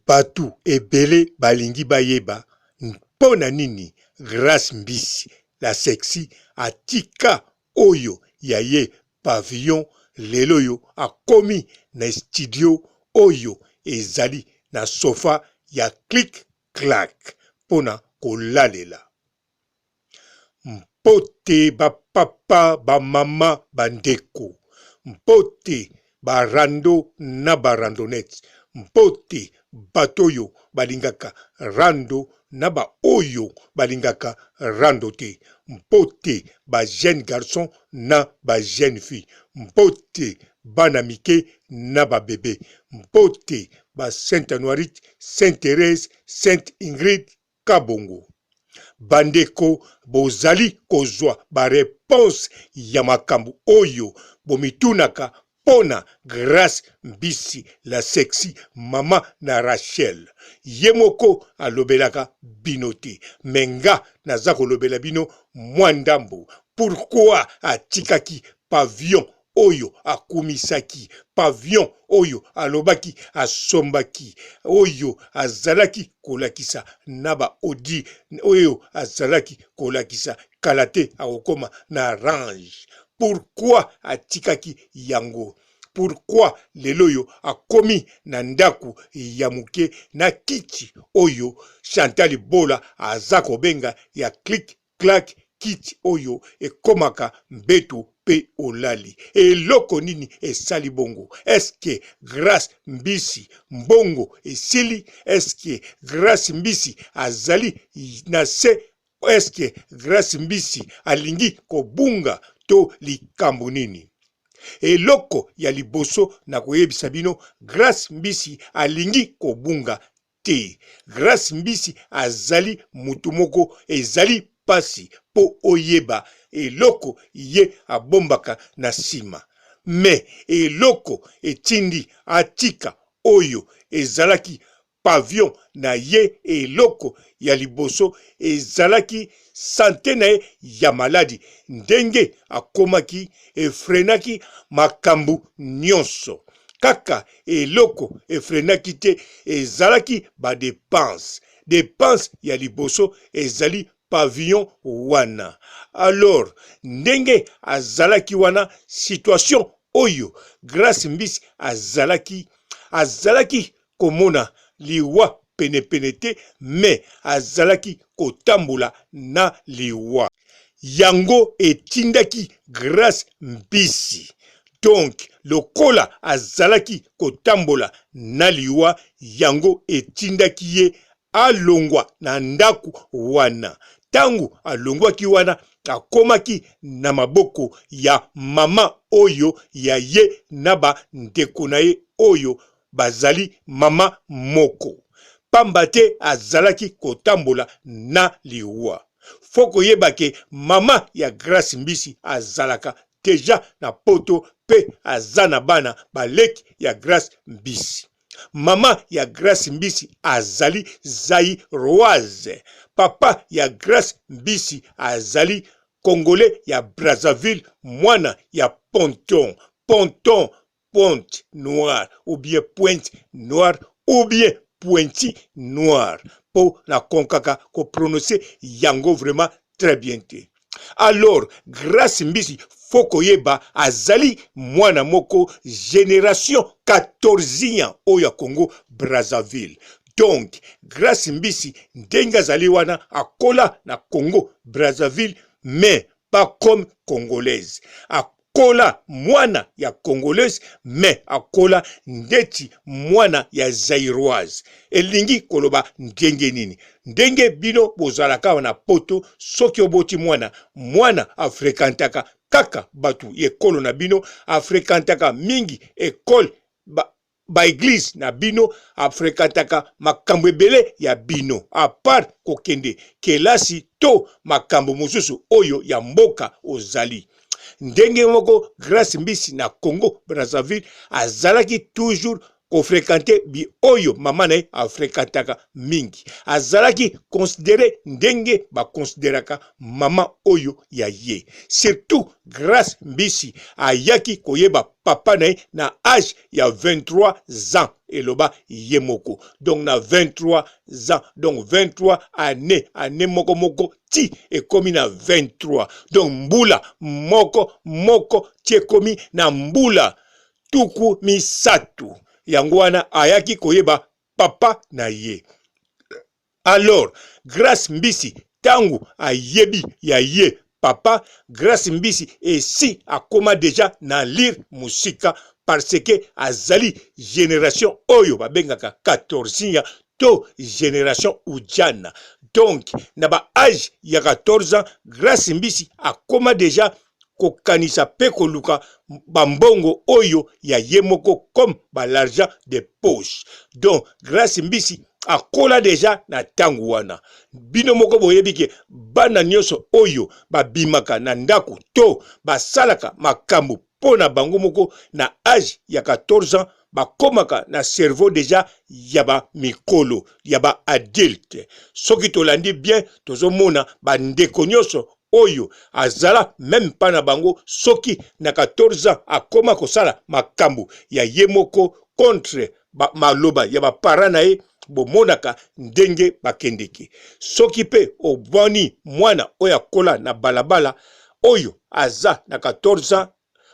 batu ebele balingi bayeba mpona nini Grace Mbisi la sexy atika oyo ya ye pavillon lelo yo akomi na studio oyo ezali na sofa ya click clack pona kolalela. Mpote ba papa ba mama bandeko, mpote ba rando na ba randonnette, mpote batoyo balingaka rando na ba oyo balingaka rando te, mpote ba jeune garçon na ba jeune fille, mpote bana mike na ba bébé, mpote ba Sainte Anuarite, Sainte Thérèse, Sainte Ingrid Kabongo. Bandeko bozali kozwa ba réponse ya makambu oyo bomitunaka pona Grace Mbisi la sexy mama na Rachel. Yemoko alobelaka bino te, menga naza kolobela bino mwandambo. Pourquoi atikaki pavillon oyo akumisaki, pavillon oyo alobaki asombaki, oyo azalaki kolakisa naba odi, oyo azalaki kolakisa kalate akokoma na range. Pourquoi atikaki yango? Pourquoi lelo yo akomi na ndaku ya muke na kiti oyo Chantal Bola azako benga ya click clack, kiti oyo ekomaka mbeto pe olali. Eloko nini esali bongo? Eske Grace Mbisi mbongo esili? Eske Grace Mbisi azali na se? Eske Grace Mbisi alingi kobunga to likambo nini? Eloko ya liboso na koyebisa bino, Grace Mbisi alingi kobunga te. Grace Mbisi azali mutu moko ezali pasi po oyeba eloko ye abombaka na sima. Me eloko etindi atika oyo ezalaki pavillon na ye, eloko ya liboso ezalaki sante na ye ya maladi, ndenge akomaki efrenaki makambu nyonso. Kaka eloko efrenaki te ezalaki ba dépense. Dépense ya liboso ezali pavillon wana. Alors, ndenge azalaki wana, situation oyo Grace Mbisi azalaki komona liwa pene te, me azalaki kotambola na liwa. Yango etindaki Grace Mbisi. Donc, lokola azalaki kotambola na liwa, yango etindaki ye alongwa na ndaku wana. Tangu alongwaki wana, akomaki na maboko ya mama oyo ya ye naba ndeko na ye oyo bazali mama moko. Pamba te azalaki kotambola na liwa. Foko yebake mama ya Grace Mbisi azalaka deja na poto pe azana bana baleki ya Grace Mbisi. Mama ya Grace Mbisi azali Zairoise. Papa ya Grace Mbisi azali Congolais ya Brazzaville, mwana ya Ponton. Ponton, Pointe Noire, ou bien Pointe Noire, ou bien Pointi Noire. Pour la konkaka ko prononcer yango vraiment très bien te. Alors, Grace Mbisi foko yeba azali mwana moko génération 14e oya Congo Brazzaville. Donc, Grace Mbisi ndenga zali wana akola na Congo Brazzaville, mais pas comme congolaise. Akola mwana ya congolaise, mais akola ndeti mwana ya zairoise. Elingi koloba ndenge nini? Ndenge bino bozalaka wana poto, soki oboti mwana afrekantaka kaka batu ekolo na bino, afrekantaka mingi ekole ba église na bino, afrekantaka makambo ebele ya bino, a part kokende kelasi to makambo mosusu oyo ya mboka ozali. Ndenge moko Grace Mbisi na Congo Brazzaville azalaki toujours kofrekante bi oyo mama na ye afrekantaka mingi. Azalaki considéré ndenge bakonsideraka mama oyo ya ye. Surtout Grace Mbisi ayaki koyeba papa na ye na âge ya 23 ans eloba ye moko. Donc na 23 ans, donc 23 année moko ti ekomi na 23. Donc mbula moko ti ekomi na mbula tuku misatu. Yango wana ayaki koyeba papa na ye. Alors Grace Mbisi tangu ayebi ya ye papa, Grace Mbisi esi akoma deja na lire musika parce que azali génération oyo babengaka 14 to génération ujana. Donc na ba âge ya 14 ans Grace Mbisi akoma deja kokanisa pe koluka bambongo oyo ya yemoko comme ba l'argent de poche. Donc Grace Mbisi akola deja na tangu wana. Bino moko boyebi ke bana nyonso oyo babimaka na ndaku to basalaka makambo pona bango moko na âge ya 14 ans bakomaka na cerveau deja ya ba mikolo ya ba adulte. Soki tolandi bien tozomona bandeko nyonso oyo azala même pas na bango soki na 14 ans akoma kosala makambo ya yemoko contre maloba ya ba parents na ye bomonaka ndenge bakendeki. Soki pe obwani mwana oyo akola na balabala oyo aza na 14 ans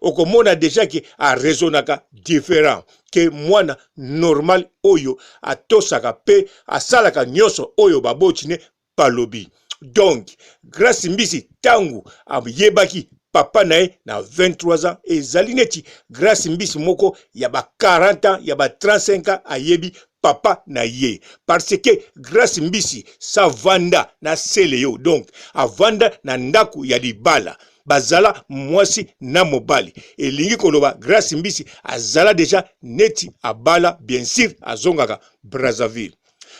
okomona deja ki a raisonnaka différent ke mwana normal oyo atosaka pe asalaka nyonso oyo babotine palobi. Donc Grace Mbisi tangu ayebaki papa na ye na 23 ans ezali neti Grace Mbisi moko ya ba 40 ans ya ba 35 ans ayebi papa na ye. Parce que Grace Mbisi sa vanda na seleyo, donc avanda na ndaku ya libala bazala mwasi na mobali. Elingi koloba Grace Mbisi azala deja neti abala bien sûr azongaka Brazzaville.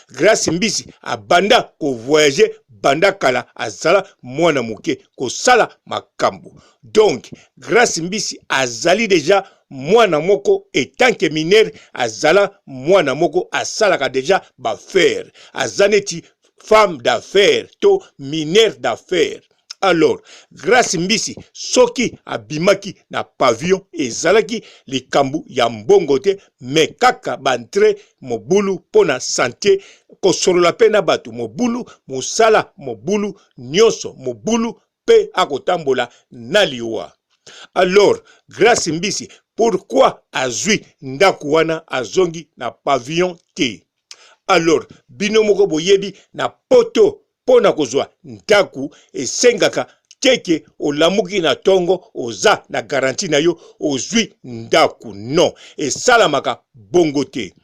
Grace Mbisi abanda ko voyager banda kala azala mwana muke kosala makambo. Donc Grace Mbisi azali deja mwana moko etanke mineur azala mwana moko asalaka deja baffaire. Azaneti femme d'affaires to mineur d'affaires. Alors Grace Mbisi soki abimaki na pavillon ezalaki likambu ya mbongo te me kaka bantre mobulu pona santé kosolola pe na batu mobulu mosala mobulu nyonso mobulu pe akotambola na liwa. Alors Grace Mbisi pourquoi azwi ndaku wana azongi na pavillon te? Alors bino moko boyebi na poto pona kozwa ndaku esengaka teke olamuki na tongo oza na garantie na yo ozwi ndaku. Non, esalamaka bongo te.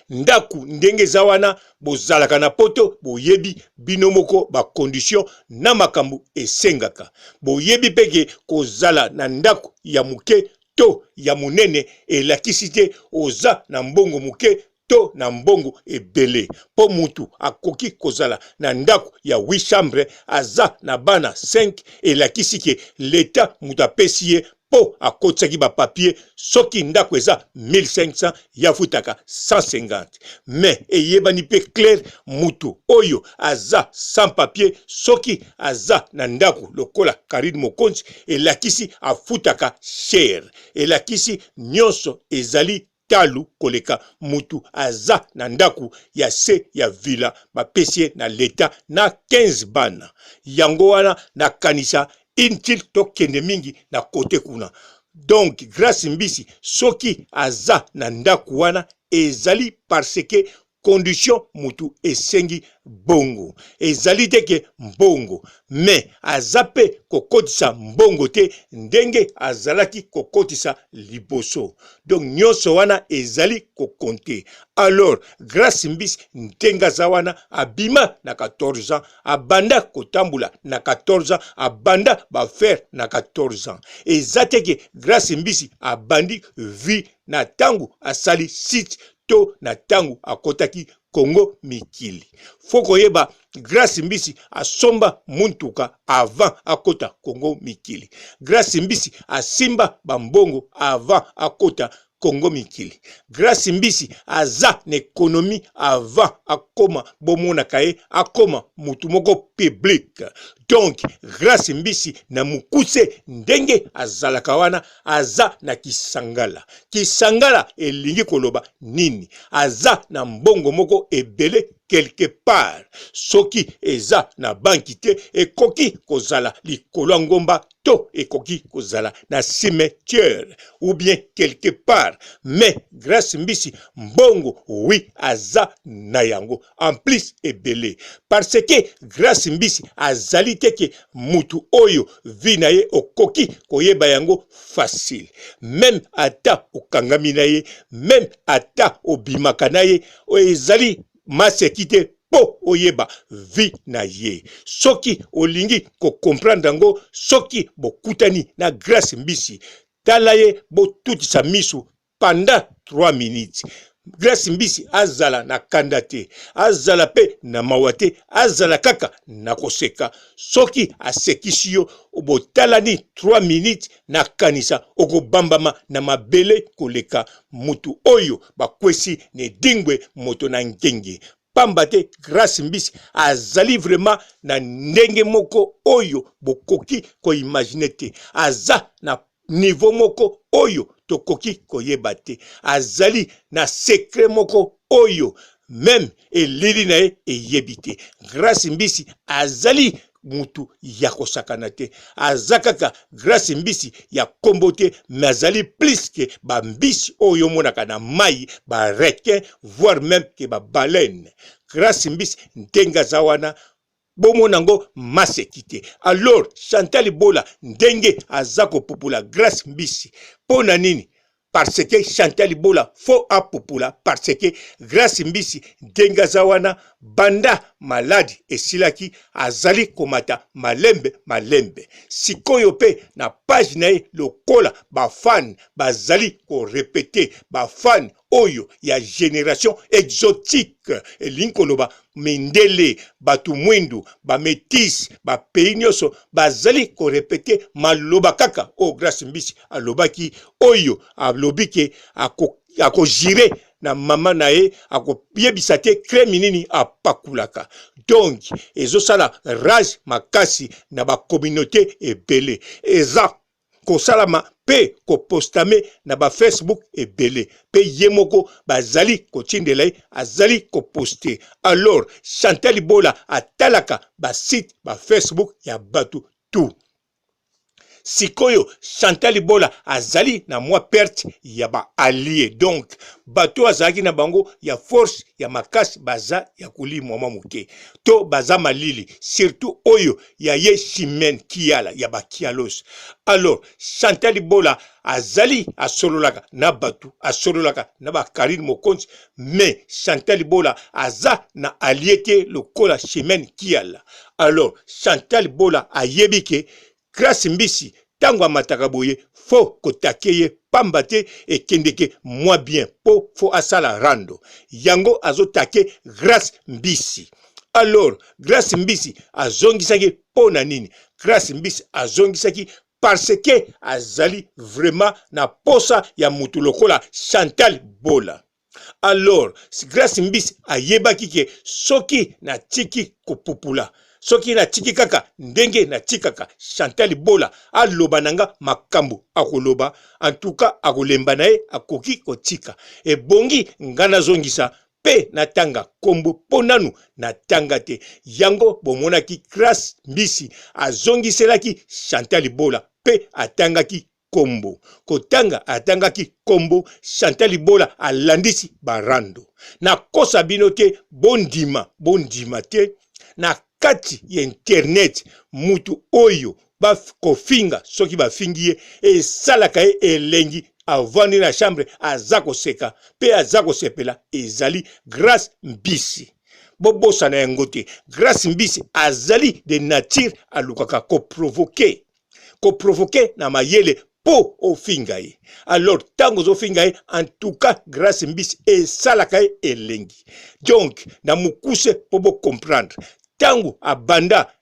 Ndaku ndenge za wana bozalaka na poto boyebi bino moko ba condition na makambu esengaka. Boyebi peke kozala na ndaku ya muke to ya munene elakisi te oza na mbongo muke to na mbongo ebele. Po mutu akoki kozala na ndaku ya 8 chambres aza na bana 5 elakisi ke l'État mutu apesi ye po akotsaki ba papier soki ndaku eza 1500 yafutaka 150. Mais eyebani pe clair mutu oyo aza sans papier soki aza na ndaku lokola Karine Mokonzi elakisi afutaka cher. Elakisi nyonso ezali talu koleka mutu aza na ndaku ya se ya villa bapesi na l'État na 15 bana. Yango wana na kanisa intil tokende mingi na kote kuna. Donc Grace Mbisi soki aza na ndaku wana ezali parce que condition mutu esengi bongo. Ezali teke mbongo. Mais azape kokotisa mbongo te ndenge azalaki kokotisa liboso. Donc nyonso wana ezali kokonte. Alors Grace Mbisi ntenga za wana abima na 14 ans. Abanda kotambula na 14 ans. Abanda bafaire na 14 ans. Ezateke Grace Mbisi abandi vi na tangu asali site to na tangu akotaki Congo mikili. Foko yeba Grace Mbisi asomba muntuka avant akota Congo mikili. Grace Mbisi asimba bambongo avant akota Congo mikili. Grâce mbisi aza na économie avant akoma bomona kaye akoma mutu moko public. Donc grâce mbisi na mukuse ndenge azalaka wana aza na kisangala. Kisangala elingi koloba nini? Aza na mbongo moko ebele quelque part. Soki eza na banki te ekoki kozala likolo ngomba to ekoki kozala na cimetière ou bien quelque part. Mais grâce mbisi mbongo oui aza na yango en plus ebele. Parce que grâce mbisi azali teke mutu oyo vina ye okoki koyeba yango facile. Même ata okangami na ye, même ata obimaka na ye, ezali masekite po oyeba vi na ye. Soki olingi ko comprendre ngo, soki bokutani na grâce mbisi, tala ye bo tutisa misu pendant 3 minutes. Grâce mbisi azala na kandate, azala pe na mawate, azala kaka na koseka. Soki asekisi yo obotalani 3 minutes na kanisa okobambama na mabele koleka mutu oyo bakwesi ne dingwe moto na ngenge. Pambate grâce mbisi azali vraiment na ndenge moko oyo bokoki ko imaginer te. Aza na niveau moko oyo tokoki koyeba te. Azali na secret moko oyo même elili na ye eyebi te. Grâce mbisi azali mutu ya kosakana te. Azakaka grâce mbisi ya kombo te, mais azali plus que ba mbisi oyo monaka na mai, ba requin, voire même que ba baleine. Grâce mbisi ntenga zawana bomonango masekite. Alors Chantal Bola ndenge azako popula grâce mbisi pona nini? Parce que Chantal Bola faut apopula, parce que grâce mbisi ndenga zawana banda maladi esilaki azali komata malembe. Sikoyo pe na page na ye lokola ba fan bazali ko répéter ba fan oyo ya génération exotique elinkoloba mindele batu mwindu ba métis ba pays nyoso bazali ko répéter maloba kaka o grâce mbisi alobaki oyo alobike ako jire na mama na ye ako yebisa te crème nini apakulaka. Donc ezosala rage makasi na ba communauté ebele. Eza kosalama pe ko postame na ba Facebook ebele. Pe yemoko bazali ko tindela azali ko poster. Alors Chantal Bola atalaka ba site ba Facebook ya batu tout. Sikoyo Chantal Bola azali na mwa perte ya ba allié. Donc bato azaki na bango ya force ya makasi baza ya kulimwa mamuke. To baza malili surtout oyo ya ye Chimène Kiala ya ba Kialos. Alors Chantal Bola azali asololaka na batu, asololaka na ba Karine Mokonzi, mais Chantal Bola aza na allié te lokola Chimène Kiala. Alors Chantal Bola ayebike grâce mbisi tango amataka boye fo kotakeye pambate e kendeke moi bien po fo asala rando. Yango azotake grâce mbisi. Alors grâce mbisi azongisaki pona nini? Grâce mbisi azongisaki parce que azali vraiment na posa ya mutu lokola Chantal Bola. Alors grâce mbisi ayebaki ke soki na tiki kopupula, soki na tiki kaka ndenge na tikaka Chantal Bola aloba nanga makambo akoloba, en tout cas akolemba na ye akoki kotika. E bongi ngana zongisa pe natanga kombo ponanu natanga te. Yango bomonaki grâce mbisi azongiselaki Chantal Bola pe atangaki kombo. Kotanga atangaki kombo, Chantal Bola alandisi barando. Na kosa bino te bondima te na kati ya internet mutu oyo ba kofinga soki ba fingie e salaka e elengi avandi na chambre azako seka pe azako sepela ezali grâce mbisi. Bobosa na yango te. Grâce mbisi azali de nature alukaka ko provoquer na mayele po ofinga ye. Alors tango zo finga ye, en tout cas grâce mbisi e salaka e elengi. Donc na mukuse po bo comprendre tango abanda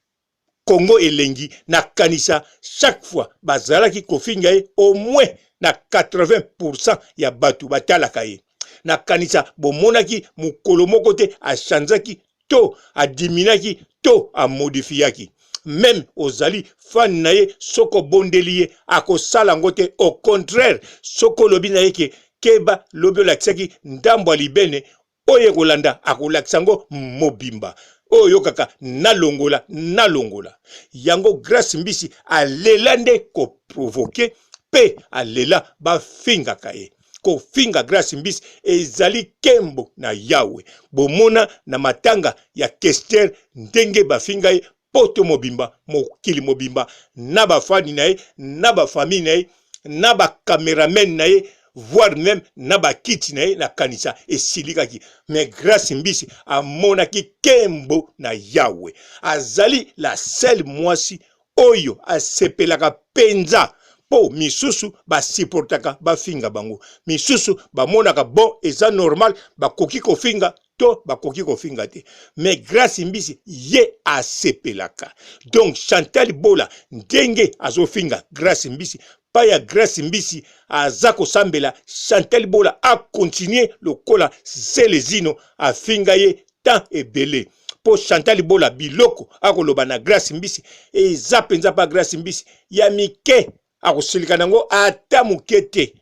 Congo elengi na kanisa chaque fois bazalaki kofinga ye au moins na 80% ya batu batalaka ye. Na kanisa bomonaki mukolo moko te achanzaki to adiminaki to amodifiaki. Même ozali fan na ye soko bondeli ye akosala ngo te, au contraire soko lobi na ye ke keba lobi olakisaki ndambo libene oye kolanda akolakisa ngo mobimba oyo kaka nalongola yango Grace Mbisi alela nde ko provoquer pe alela bafinga kaye ko finga Grace Mbisi ezali kembo na Yawe bomona na matanga ya Kester ndenge bafinga ye poto mobimba mokili mobimba na bafani na ye na bafamille na ye na ba cameraman na ye voire même na bakiti na ye na kanisa esilikaki. Mais Grace Mbisi amonaki kembo na Yawe azali la seule mwasi oyo asepelaka penza po misusu basiportaka bafinga bango misusu bamonaka bon eza normal bakoki kofinga to bakoki kofinga te. Mais Grace Mbisi ye asepelaka. Donc Chantal Bola ndenge azofinga Grace Mbisi pa ya Grace Mbisi azako sambela Chantal Bola a continuer lokola Selezino afinga ye tant ebele po Chantal Bola biloko akoloba na Grace Mbisi eza penza pa Grace Mbisi ya mike akosilika nango ata mukete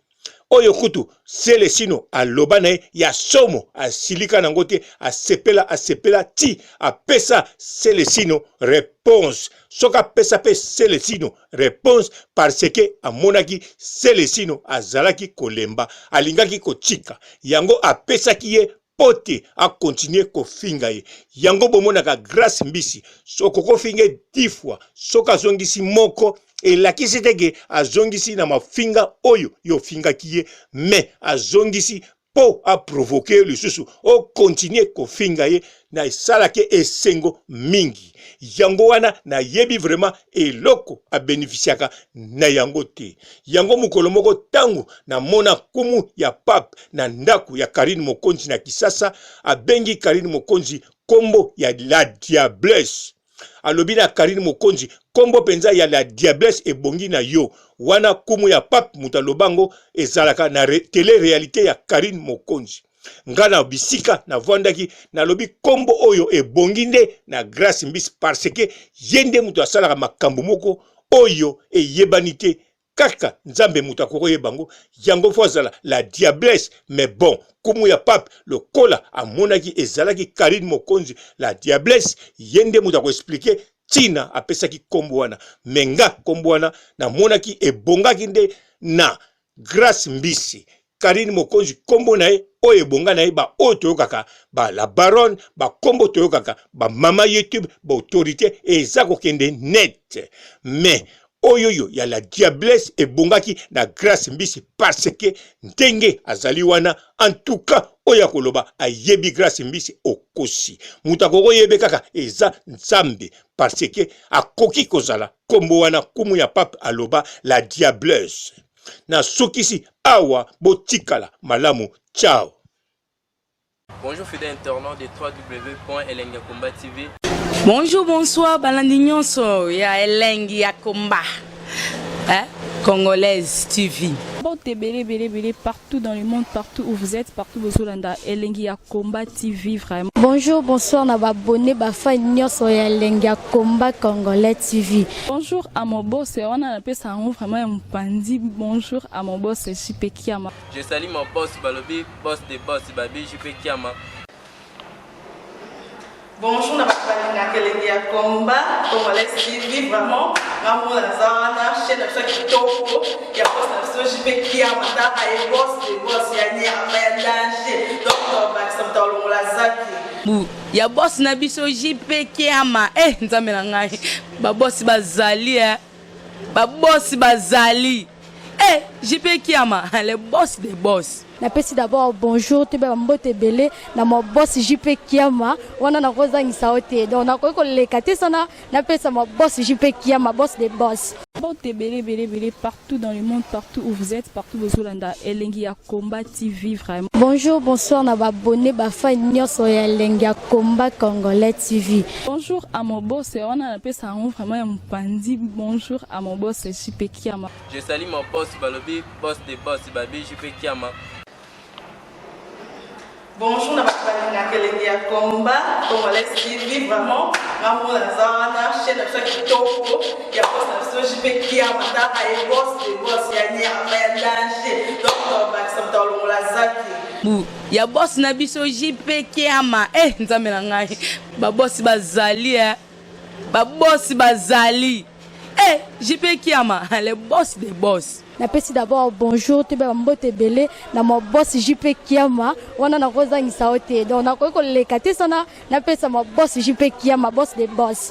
oyo kutu Selezino aloba na ye ya somo asilika nango te asepela ti apesa Selezino réponse soka pesa pe Selezino réponse parce que amonaki Selezino azalaki kolemba alingaki kotika yango apesaki ye pote a continuer kofinga ye yango bomonaka Grace Mbisi soko kofinga 10 fois soka zongisi moko elakisi teke azongisi na mafinga oyo yo finga kiye mais azongisi po a provoquer lisusu o continuer kofinga ye na esalaki esengo mingi yango wana na yebi vraiment eloko a bénéficiaka na yango te yango mukolo moko tango na mona kumu ya pape na ndaku ya Karine Mokonzi na Kisasa abengi Karine Mokonzi kombo ya la diablesse alobi na Karine Mokonzi kombo penza ya la diablesse ebongi na yo wana kumu ya pape mutalobango ezalaka na télé-réalité ya Karine Mokonzi ngana bisika na vandaki na lobi kombo oyo ebongi nde na Grace Mbisi parce que yende mutu asalaka makambo moko oyo eyebanite kaka nzambe mutu akoko yebango yango fozala la diablesse. Mais bon kumu ya pape lokola amonaki ezalaki Karine Mokonzi la diablesse yende mutu ako expliquer tina apesaki kombo wana menga kombo wana na monaki ebongaki nde na Grace Mbisi Karine Mokonzi kombo na ye oyo ebonga na ye ba oyo toyokaka ba la baronne ba kombo toyokaka ba mama YouTube ba autorité eza kokende net. Mais oyoyo ya la diablesse ebongaki na Grace Mbisi parce que ndenge azali wana en tout cas oya koloba ayebi Grace Mbisi okosi mutakoko yebe kaka eza nzambe parce que akoki kozala kombo wana kumu ya pape aloba la diablesse na sokisi awa botikala malamu. Ciao. Bonjour fidèles internautes de www.elengiakomba TV. Bonjour, bonsoir, balandi nyonso ya Elengi ya Komba. Congolaise TV. Bon, bélé, partout dans le monde, partout où vous êtes, partout où vous êtes, Elengi ya Komba TV, vraiment. Bonjour, bonsoir, na abonné bafa nyonso ya Elengi ya Komba Congolais TV. Bonjour à mon boss, on a appelé ça vraiment un pandi. Bonjour à mon boss, JP Kiama. Je salue mon boss Balobi, boss des boss Babi, JP Kiama. Bonjour, na bafalinga Elengi ya Komba Congolais TV, vraiment. Maman Lazana, chaîne de chaque topo, il y a pas de JP Kiama, ta et boss des boss, il y a ni à danger. Donc, on va s'entendre on la zaki. Ya boss na biso JP Kiama nzambe na ngai ba boss bazali ba boss bazali JP Kiama le boss des boss. Na pesi d'abord bonjour te ba mbote belé na mo boss JP Kiama wana na kozangisa ote donc na ko lekate sana na pesa mo boss JP Kiama boss des boss. Bote belé partout dans le monde, partout où vous êtes, partout où vous êtes, Elengi ya Komba TV vraiment. Bonjour, bonsoir, na abonné bafa nyonso ya Elengi ya Komba Congolais TV. Bonjour à mon boss, on a appelé ça vraiment un pandi. Bonjour à mon boss, JP Kiama. Je salue mon boss Balobi, boss des boss, Babi JP Kiama. Bonjour, na balinga Elengi ya Komba Congolais TV vraiment. Ngamu la zana chaîne ça kitoko ya boss na JP Kiama ta ay boss de boss ya nyama ya danger. Donc ba samta longola zaki. Ya boss na biso JP Kiama nzambe na ngai ba boss bazali ba boss bazali JP Kiama le boss des boss. Napesi d'abord bonjour te ba mbote belé na mo boss JP Kiama wana na kozangisa ote donc na ko lekate sana napesa mo boss JP Kiama boss des boss.